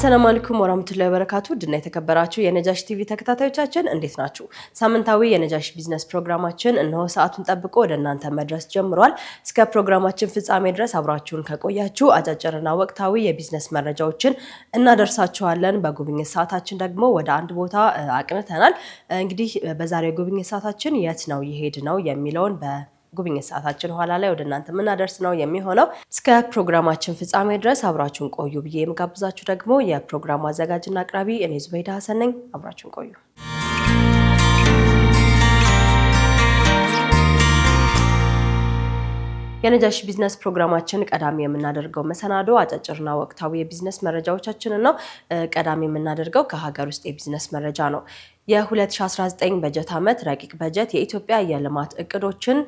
አሰላሙ አለይኩም ወራህመቱላሂ ወበረካቱ ድና የተከበራችሁ የነጃሽ ቲቪ ተከታታዮቻችን እንዴት ናችሁ? ሳምንታዊ የነጃሽ ቢዝነስ ፕሮግራማችን እነሆ ሰዓቱን ጠብቆ ወደ እናንተ መድረስ ጀምሯል። እስከ ፕሮግራማችን ፍጻሜ ድረስ አብራችሁን ከቆያችሁ አጫጭርና ወቅታዊ የቢዝነስ መረጃዎችን እናደርሳችኋለን። በጉብኝት ሰዓታችን ደግሞ ወደ አንድ ቦታ አቅንተናል። እንግዲህ በዛሬው የጉብኝት ሰዓታችን የት ነው የሄድ ነው የሚለውን ጉብኝት ሰዓታችን ኋላ ላይ ወደ እናንተ ምናደርስ ነው የሚሆነው። እስከ ፕሮግራማችን ፍጻሜ ድረስ አብራችሁን ቆዩ ብዬ የምጋብዛችሁ ደግሞ የፕሮግራሙ አዘጋጅና አቅራቢ እኔ ዙበይዳ ሀሰን ነኝ። አብራችሁን ቆዩ። የነጃሽ ቢዝነስ ፕሮግራማችን ቀዳሚ የምናደርገው መሰናዶ አጫጭርና ወቅታዊ የቢዝነስ መረጃዎቻችንን ነው። ቀዳሚ የምናደርገው ከሀገር ውስጥ የቢዝነስ መረጃ ነው። የ2019 በጀት ዓመት ረቂቅ በጀት የኢትዮጵያ የልማት እቅዶችን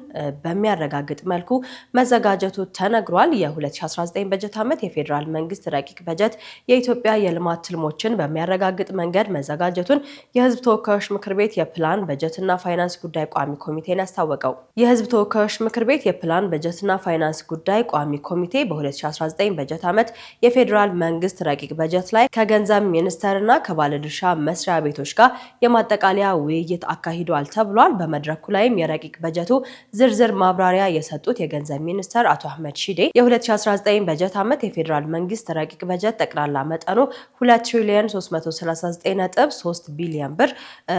በሚያረጋግጥ መልኩ መዘጋጀቱ ተነግሯል። የ2019 በጀት ዓመት የፌዴራል መንግስት ረቂቅ በጀት የኢትዮጵያ የልማት ትልሞችን በሚያረጋግጥ መንገድ መዘጋጀቱን የህዝብ ተወካዮች ምክር ቤት የፕላን በጀትና ፋይናንስ ጉዳይ ቋሚ ኮሚቴን ያስታወቀው። የህዝብ ተወካዮች ምክር ቤት የፕላን በጀትና ፋይናንስ ጉዳይ ቋሚ ኮሚቴ በ2019 በጀት ዓመት የፌዴራል መንግስት ረቂቅ በጀት ላይ ከገንዘብ ሚኒስቴርና ከባለድርሻ መስሪያ ቤቶች ጋር የማጠቃለያ ውይይት አካሂዷል ተብሏል። በመድረኩ ላይም የረቂቅ በጀቱ ዝርዝር ማብራሪያ የሰጡት የገንዘብ ሚኒስትር አቶ አህመድ ሺዴ የ2019 በጀት ዓመት የፌዴራል መንግስት ረቂቅ በጀት ጠቅላላ መጠኑ 2 ትሪሊዮን 339.3 ቢሊዮን ብር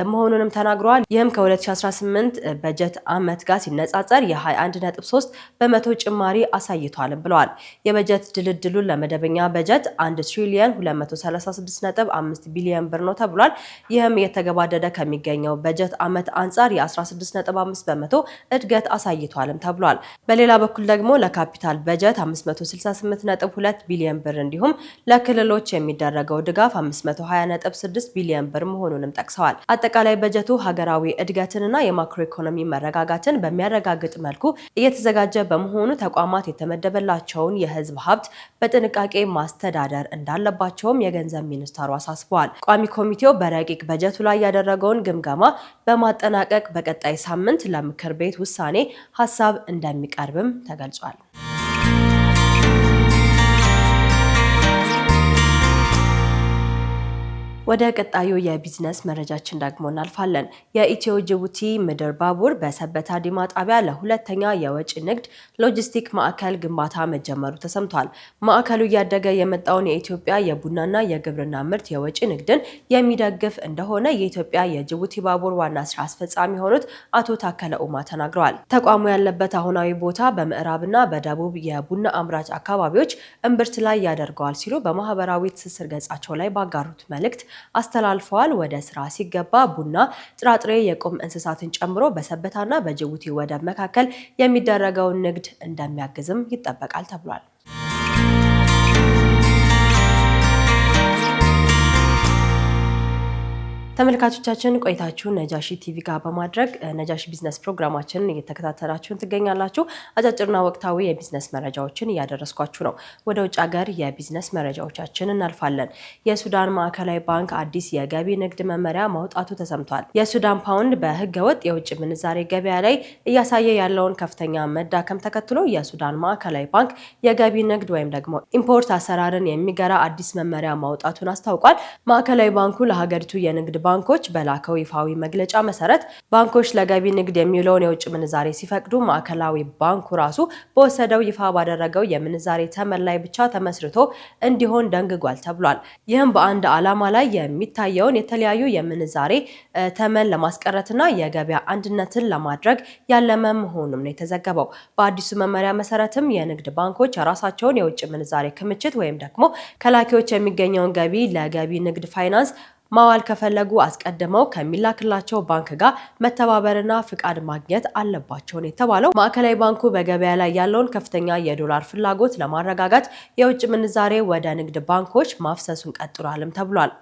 መሆኑንም ተናግረዋል። ይህም ከ2018 በጀት ዓመት ጋር ሲነጻጸር የ21.3 በመቶ ጭማሪ አሳይቷልም ብለዋል። የበጀት ድልድሉን ለመደበኛ በጀት 1 ትሪሊዮን 236.5 ቢሊዮን ብር ነው ተብሏል። ይህም የተገባደደ ከሚገኘው በጀት ዓመት አንጻር የ16.5 በመቶ እድገት አሳይቷልም ተብሏል። በሌላ በኩል ደግሞ ለካፒታል በጀት 568.2 ቢሊዮን ብር እንዲሁም ለክልሎች የሚደረገው ድጋፍ 520.6 ቢሊዮን ብር መሆኑንም ጠቅሰዋል። አጠቃላይ በጀቱ ሀገራዊ እድገትንና የማክሮ ኢኮኖሚ መረጋጋትን በሚያረጋግጥ መልኩ እየተዘጋጀ በመሆኑ ተቋማት የተመደበላቸውን የህዝብ ሀብት በጥንቃቄ ማስተዳደር እንዳለባቸውም የገንዘብ ሚኒስቴሩ አሳስበዋል። ቋሚ ኮሚቴው በረቂቅ በጀቱ ላይ ያደረገውን ግምገማ በማጠናቀቅ በቀጣይ ሳምንት ለምክር ቤት ውሳኔ ሀሳብ እንደሚቀርብም ተገልጿል። ወደ ቀጣዩ የቢዝነስ መረጃችን ደግሞ እናልፋለን። የኢትዮ ጅቡቲ ምድር ባቡር በሰበታ ዲማ ጣቢያ ለሁለተኛ የወጪ ንግድ ሎጂስቲክ ማዕከል ግንባታ መጀመሩ ተሰምቷል። ማዕከሉ እያደገ የመጣውን የኢትዮጵያ የቡናና የግብርና ምርት የወጪ ንግድን የሚደግፍ እንደሆነ የኢትዮጵያ የጅቡቲ ባቡር ዋና ስራ አስፈጻሚ የሆኑት አቶ ታከለ ኡማ ተናግረዋል። ተቋሙ ያለበት አሁናዊ ቦታ በምዕራብና በደቡብ የቡና አምራች አካባቢዎች እምብርት ላይ ያደርገዋል ሲሉ በማህበራዊ ትስስር ገጻቸው ላይ ባጋሩት መልእክት አስተላልፈዋል። ወደ ስራ ሲገባ ቡና፣ ጥራጥሬ፣ የቁም እንስሳትን ጨምሮ በሰበታና በጅቡቲ ወደብ መካከል የሚደረገውን ንግድ እንደሚያግዝም ይጠበቃል ተብሏል። ተመልካቾቻችን ቆይታችሁን ነጃሺ ቲቪ ጋር በማድረግ ነጃሺ ቢዝነስ ፕሮግራማችንን እየተከታተላችሁን ትገኛላችሁ። አጫጭርና ወቅታዊ የቢዝነስ መረጃዎችን እያደረስኳችሁ ነው። ወደ ውጭ ሀገር የቢዝነስ መረጃዎቻችን እናልፋለን። የሱዳን ማዕከላዊ ባንክ አዲስ የገቢ ንግድ መመሪያ ማውጣቱ ተሰምቷል። የሱዳን ፓውንድ በህገወጥ የውጭ ምንዛሬ ገበያ ላይ እያሳየ ያለውን ከፍተኛ መዳከም ተከትሎ የሱዳን ማዕከላዊ ባንክ የገቢ ንግድ ወይም ደግሞ ኢምፖርት አሰራርን የሚገራ አዲስ መመሪያ ማውጣቱን አስታውቋል። ማዕከላዊ ባንኩ ለሀገሪቱ የንግድ ባንኮች በላከው ይፋዊ መግለጫ መሰረት ባንኮች ለገቢ ንግድ የሚውለውን የውጭ ምንዛሬ ሲፈቅዱ ማዕከላዊ ባንኩ ራሱ በወሰደው ይፋ ባደረገው የምንዛሬ ተመን ላይ ብቻ ተመስርቶ እንዲሆን ደንግጓል ተብሏል። ይህም በአንድ ዓላማ ላይ የሚታየውን የተለያዩ የምንዛሬ ተመን ለማስቀረትና የገበያ አንድነትን ለማድረግ ያለመ መሆኑም ነው የተዘገበው። በአዲሱ መመሪያ መሰረትም የንግድ ባንኮች የራሳቸውን የውጭ ምንዛሬ ክምችት ወይም ደግሞ ከላኪዎች የሚገኘውን ገቢ ለገቢ ንግድ ፋይናንስ ማዋል ከፈለጉ አስቀድመው ከሚላክላቸው ባንክ ጋር መተባበርና ፍቃድ ማግኘት አለባቸው ነው የተባለው። ማዕከላዊ ባንኩ በገበያ ላይ ያለውን ከፍተኛ የዶላር ፍላጎት ለማረጋጋት የውጭ ምንዛሬ ወደ ንግድ ባንኮች ማፍሰሱን ቀጥሏልም ተብሏል።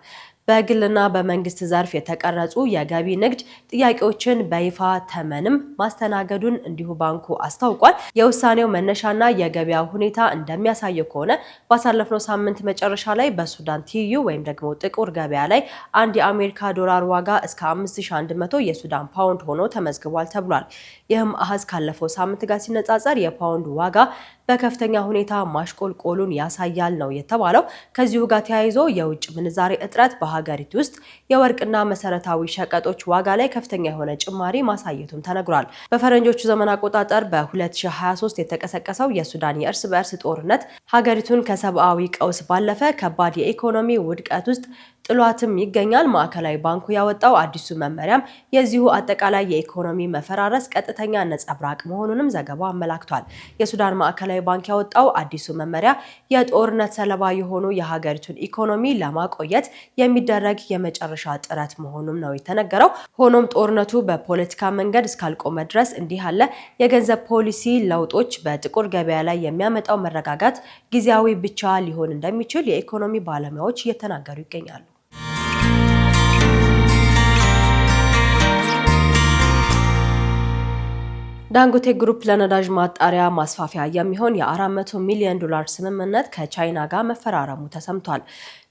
በግልና በመንግስት ዘርፍ የተቀረጹ የገቢ ንግድ ጥያቄዎችን በይፋ ተመንም ማስተናገዱን እንዲሁ ባንኩ አስታውቋል። የውሳኔው መነሻና የገበያ ሁኔታ እንደሚያሳየው ከሆነ ባሳለፍነው ሳምንት መጨረሻ ላይ በሱዳን ትይዩ ወይም ደግሞ ጥቁር ገበያ ላይ አንድ የአሜሪካ ዶላር ዋጋ እስከ 5100 የሱዳን ፓውንድ ሆኖ ተመዝግቧል ተብሏል። ይህም አሃዝ ካለፈው ሳምንት ጋር ሲነጻጸር የፓውንድ ዋጋ በከፍተኛ ሁኔታ ማሽቆልቆሉን ያሳያል ነው የተባለው። ከዚሁ ጋር ተያይዞ የውጭ ምንዛሬ እጥረት በሀገሪቱ ውስጥ የወርቅና መሰረታዊ ሸቀጦች ዋጋ ላይ ከፍተኛ የሆነ ጭማሪ ማሳየቱም ተነግሯል። በፈረንጆቹ ዘመን አቆጣጠር በ2023 የተቀሰቀሰው የሱዳን የእርስ በእርስ ጦርነት ሀገሪቱን ከሰብአዊ ቀውስ ባለፈ ከባድ የኢኮኖሚ ውድቀት ውስጥ ጥሏትም ይገኛል። ማዕከላዊ ባንኩ ያወጣው አዲሱ መመሪያም የዚሁ አጠቃላይ የኢኮኖሚ መፈራረስ ቀጥተኛ ነጸብራቅ መሆኑንም ዘገባው አመላክቷል። የሱዳን ማዕከላዊ ባንክ ያወጣው አዲሱ መመሪያ የጦርነት ሰለባ የሆኑ የሀገሪቱን ኢኮኖሚ ለማቆየት የሚደረግ የመጨረሻ ጥረት መሆኑም ነው የተነገረው። ሆኖም ጦርነቱ በፖለቲካ መንገድ እስካልቆመ ድረስ እንዲህ ያለ የገንዘብ ፖሊሲ ለውጦች በጥቁር ገበያ ላይ የሚያመጣው መረጋጋት ጊዜያዊ ብቻ ሊሆን እንደሚችል የኢኮኖሚ ባለሙያዎች እየተናገሩ ይገኛሉ። ዳንጎቴ ግሩፕ ለነዳጅ ማጣሪያ ማስፋፊያ የሚሆን የ400 ሚሊዮን ዶላር ስምምነት ከቻይና ጋር መፈራረሙ ተሰምቷል።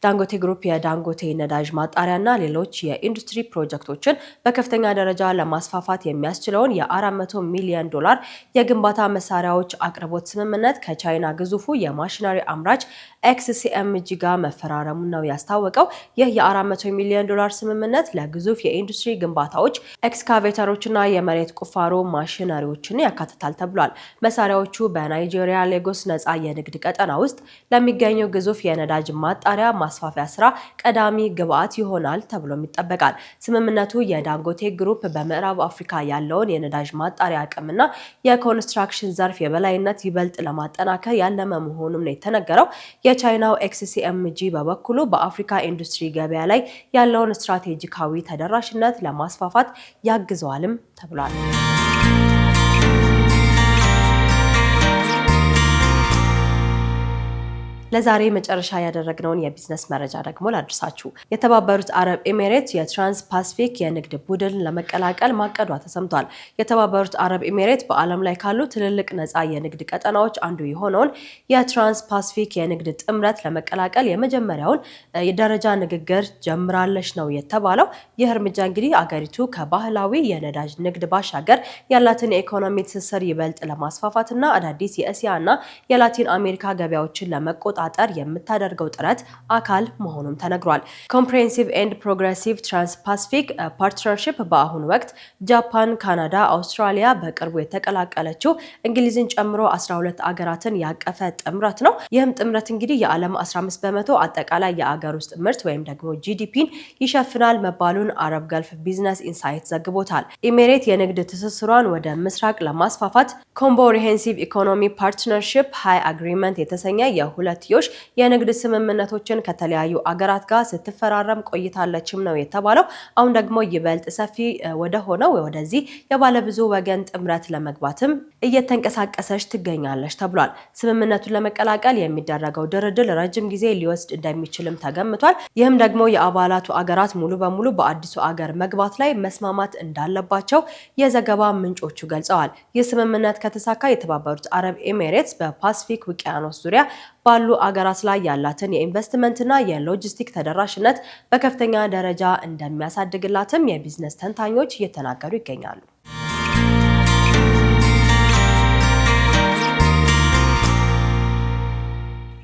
ዳንጎቴ ግሩፕ የዳንጎቴ ነዳጅ ማጣሪያና ሌሎች የኢንዱስትሪ ፕሮጀክቶችን በከፍተኛ ደረጃ ለማስፋፋት የሚያስችለውን የ400 ሚሊዮን ዶላር የግንባታ መሳሪያዎች አቅርቦት ስምምነት ከቻይና ግዙፉ የማሽነሪ አምራች ኤክስሲኤምጂ ጋር መፈራረሙን ነው ያስታወቀው። ይህ የ400 ሚሊዮን ዶላር ስምምነት ለግዙፍ የኢንዱስትሪ ግንባታዎች፣ ኤክስካቬተሮችና የመሬት ቁፋሮ ማሽነሪዎችን ያካትታል ተብሏል። መሳሪያዎቹ በናይጄሪያ ሌጎስ ነፃ የንግድ ቀጠና ውስጥ ለሚገኘው ግዙፍ የነዳጅ ማጣሪያ ማስፋፊያ ስራ ቀዳሚ ግብዓት ይሆናል ተብሎም ይጠበቃል። ስምምነቱ የዳንጎቴ ግሩፕ በምዕራብ አፍሪካ ያለውን የነዳጅ ማጣሪያ አቅምና የኮንስትራክሽን ዘርፍ የበላይነት ይበልጥ ለማጠናከር ያለመ መሆኑም ነው የተነገረው። የቻይናው ኤክስሲኤምጂ በበኩሉ በአፍሪካ ኢንዱስትሪ ገበያ ላይ ያለውን ስትራቴጂካዊ ተደራሽነት ለማስፋፋት ያግዘዋልም ተብሏል። ለዛሬ መጨረሻ ያደረግነውን የቢዝነስ መረጃ ደግሞ ላድርሳችሁ። የተባበሩት አረብ ኤሚሬትስ የትራንስ ፓሲፊክ የንግድ ቡድን ለመቀላቀል ማቀዷ ተሰምቷል። የተባበሩት አረብ ኤሚሬት በዓለም ላይ ካሉ ትልልቅ ነፃ የንግድ ቀጠናዎች አንዱ የሆነውን የትራንስ ፓሲፊክ የንግድ ጥምረት ለመቀላቀል የመጀመሪያውን የደረጃ ንግግር ጀምራለች ነው የተባለው። ይህ እርምጃ እንግዲህ አገሪቱ ከባህላዊ የነዳጅ ንግድ ባሻገር ያላትን የኢኮኖሚ ትስስር ይበልጥ ለማስፋፋትና አዳዲስ የእስያ እና የላቲን አሜሪካ ገበያዎችን ለመቆጣጠር የምታደርገው ጥረት አካል መሆኑም ተነግሯል። ኮምፕሬሄንሲቭ ኤንድ ፕሮግሬሲቭ ትራንስ ፓሲፊክ ፓርትነርሺፕ በአሁኑ ወቅት ጃፓን፣ ካናዳ፣ አውስትራሊያ በቅርቡ የተቀላቀለችው እንግሊዝን ጨምሮ 12 አገራትን ያቀፈ ጥምረት ነው። ይህም ጥምረት እንግዲህ የዓለም 15 በመቶ አጠቃላይ የአገር ውስጥ ምርት ወይም ደግሞ ጂዲፒን ይሸፍናል መባሉን አረብ ገልፍ ቢዝነስ ኢንሳይት ዘግቦታል። ኢሜሬት የንግድ ትስስሯን ወደ ምስራቅ ለማስፋፋት ኮምፕሬሄንሲቭ ኢኮኖሚ ፓርትነርሺፕ ሃይ አግሪመንት የተሰኘ የሁለት የንግድ ስምምነቶችን ከተለያዩ አገራት ጋር ስትፈራረም ቆይታለችም ነው የተባለው። አሁን ደግሞ ይበልጥ ሰፊ ወደ ሆነው ወደዚህ የባለብዙ ወገን ጥምረት ለመግባትም እየተንቀሳቀሰች ትገኛለች ተብሏል። ስምምነቱን ለመቀላቀል የሚደረገው ድርድር ረጅም ጊዜ ሊወስድ እንደሚችልም ተገምቷል። ይህም ደግሞ የአባላቱ አገራት ሙሉ በሙሉ በአዲሱ አገር መግባት ላይ መስማማት እንዳለባቸው የዘገባ ምንጮቹ ገልጸዋል። ይህ ስምምነት ከተሳካ የተባበሩት አረብ ኤሚሬትስ በፓሲፊክ ውቅያኖስ ዙሪያ ባሉ አገራት ላይ ያላትን የኢንቨስትመንትና የሎጂስቲክ ተደራሽነት በከፍተኛ ደረጃ እንደሚያሳድግላትም የቢዝነስ ተንታኞች እየተናገሩ ይገኛሉ።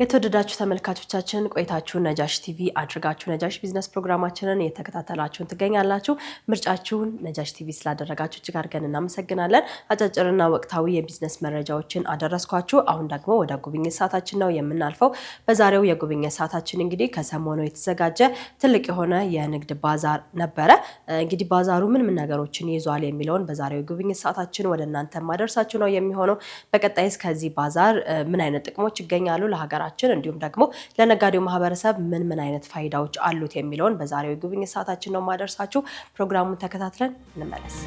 የተወደዳችሁ ተመልካቾቻችን ቆይታችሁን ነጃሽ ቲቪ አድርጋችሁ ነጃሽ ቢዝነስ ፕሮግራማችንን እየተከታተላችሁን ትገኛላችሁ። ምርጫችሁን ነጃሽ ቲቪ ስላደረጋችሁ እጅግ አድርገን እናመሰግናለን። አጫጭርና ወቅታዊ የቢዝነስ መረጃዎችን አደረስኳችሁ። አሁን ደግሞ ወደ ጉብኝት ሰዓታችን ነው የምናልፈው። በዛሬው የጉብኝት ሰዓታችን እንግዲህ ከሰሞኑ የተዘጋጀ ትልቅ የሆነ የንግድ ባዛር ነበረ። እንግዲህ ባዛሩ ምን ነገሮችን ይዟል የሚለውን በዛሬው የጉብኝት ሰዓታችን ወደ እናንተ ማደርሳችሁ ነው የሚሆነው። በቀጣይስ ከዚህ ባዛር ምን አይነት ጥቅሞች ይገኛሉ ለሀገራችን እንዲሁም ደግሞ ለነጋዴው ማህበረሰብ ምን አይነት ፋይዳዎች አሉት የሚለውን በዛሬው ጉብኝት ሰዓታችን ነው ማደርሳችሁ። ፕሮግራሙን ተከታትለን እንመለስ።